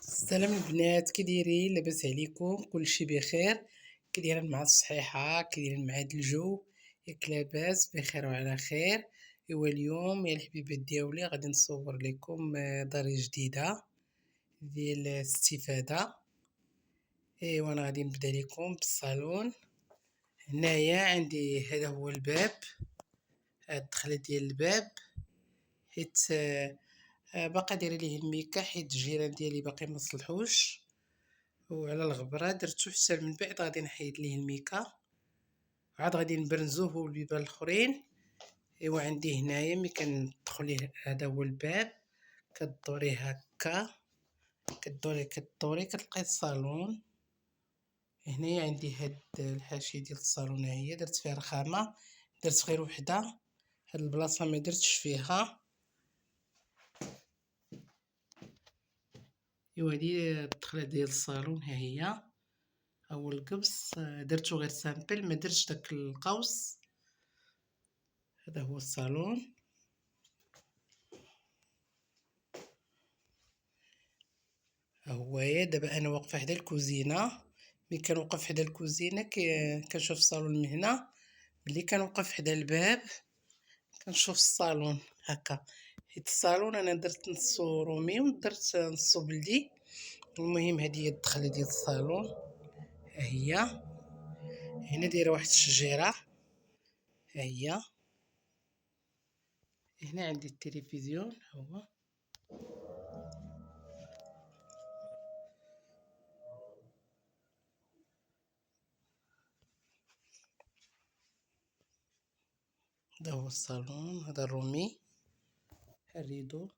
السلام البنات، كي دايرين؟ لاباس عليكم؟ كلشي بخير؟ كي دايرين مع الصحيحه؟ كي دايرين مع هاد الجو؟ ياك لاباس بخير وعلى خير؟ ايوا اليوم يا الحبيبات ديالي غادي نصور لكم دار جديده ديال الاستفاده. ايوا انا غادي نبدا لكم بالصالون. هنايا عندي هذا هو الباب، هاد الدخله ديال الباب، حيت باقا دايره ليه الميكا حيت الجيران ديالي باقي ما صلحوش، وعلى الغبره درتو حتى من بعد غادي نحيد ليه الميكا، عاد غادي نبرزوه هو البيبان الاخرين. ايوا عندي هنايا ملي كندخل ليه هذا هو الباب، كدوريه هكا، كدوري كتلقاي الصالون. هنايا عندي هاد الحاشيه ديال الصالون، ها هي درت فيها رخامه، درت غير وحده، هاد البلاصه ما درتش فيها. ايوا هادي الدخله ديال الصالون، ها هي اول القبص درتو غير سامبل، ما درتش داك القوس. هذا هو الصالون. هوايا دابا انا واقفه حدا الكوزينه، ملي كنوقف حدا الكوزينه كنشوف الصالون من هنا، ملي كنوقف حدا الباب كنشوف الصالون هكا، حيت الصالون انا درت نصو رومي ودرت نصو بلدي. المهم هذه هي الدخله ديال الصالون، ها هي هنا دايره واحد الشجيره، ها هي هنا عندي التلفزيون، هو هذا هو الصالون، هذا الرومي، الريدو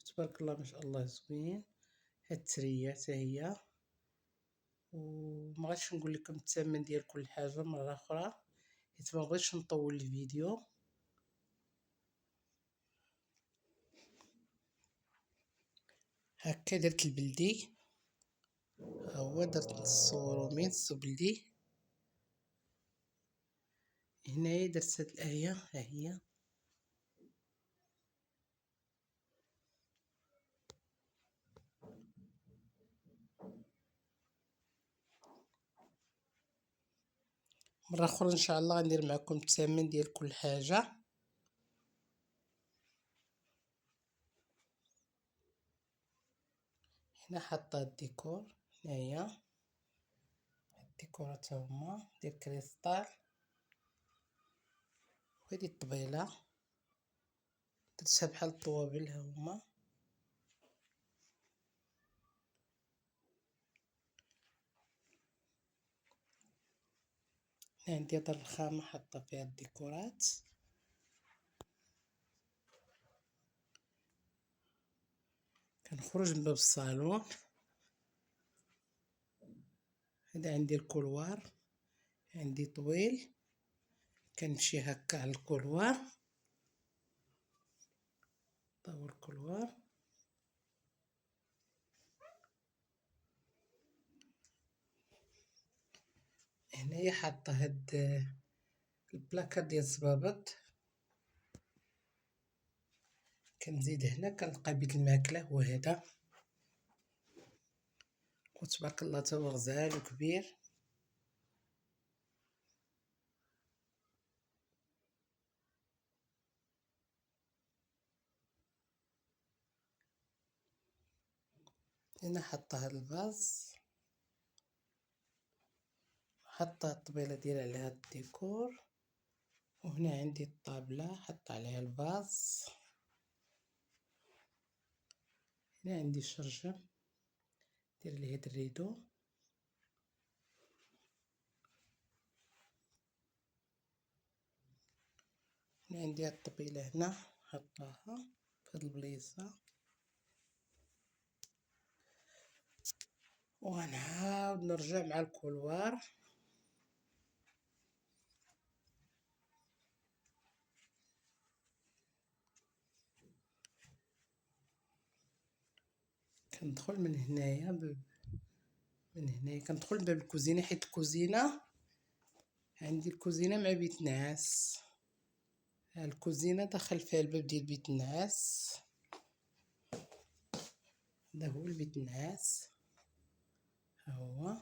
تبارك الله ما شاء الله زوين. هاد التريات ها هي، وما غاديش نقول لكم الثمن ديال كل حاجه مره اخرى حيت ما بغيتش نطول الفيديو. هكا درت البلدي، ها هو درت نصو رومي نصو بلدي. هنايا درت هاد الايه، ها هي مره اخرى ان شاء الله غندير معكم الثمن ديال كل حاجه. هنا حاطه الديكور، هنايا الديكورات هما ديال كريستال، وهذه الطبيله درتها بحال الطوابل ها هما. هنا عندي هاد الرخامه حاطه فيها الديكورات. كنخرج من باب الصالون، هذا عندي الكولوار، عندي طويل كنمشي هكا على الكولوار، طور الكولوار. هنايا حاطه هاد البلاكا ديال الزبابط، كنزيد هنا كنلقى بيت الماكله هو هذا، وتبارك الله تا هو غزال وكبير. هنا حاطه هاد الفاز، حاطه الطبيله ديال على هاد الديكور، وهنا عندي الطابله حاطه عليها الفاز. هنا عندي الشرجم دير ليه هاد الريدو. هنا عندي هاد الطبيله هنا حطاها في هاد البليصه، وغنعاود نرجع مع الكولوار. كندخل من هنايا من هنايا كندخل من باب الكوزينه، حيت الكوزينه عندي الكوزينه مع بيت النعاس، الكوزينه داخل فيها الباب ديال بيت النعاس. هذا هو البيت النعاس، ها هو.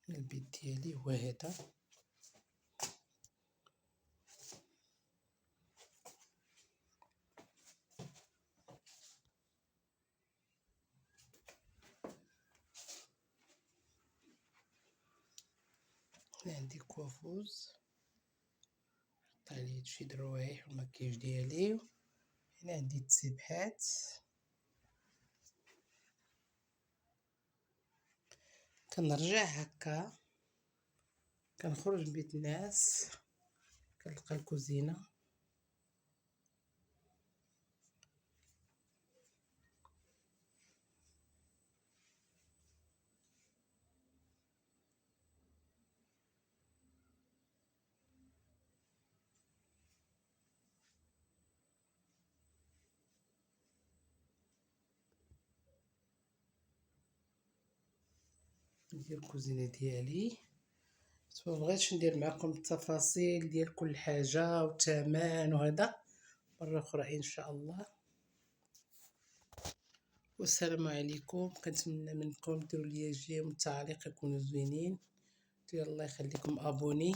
البيت ديالي هو هذا. هنا عندي كوافوز، نحط عليه شي د الروايح والمكياج ديالي. هنا عندي التسبحات، كنرجع هكا كنخرج من بيت الناس كنلقى الكوزينه. ندير الكوزينه ديالي. مبغيتش ندير معكم التفاصيل ديال كل حاجه والثمن وهذا، مره اخرى ان شاء الله. والسلام عليكم. كنتمنى منكم ديروا لي جيم والتعليق يكونوا زوينين. الله يخليكم ابوني.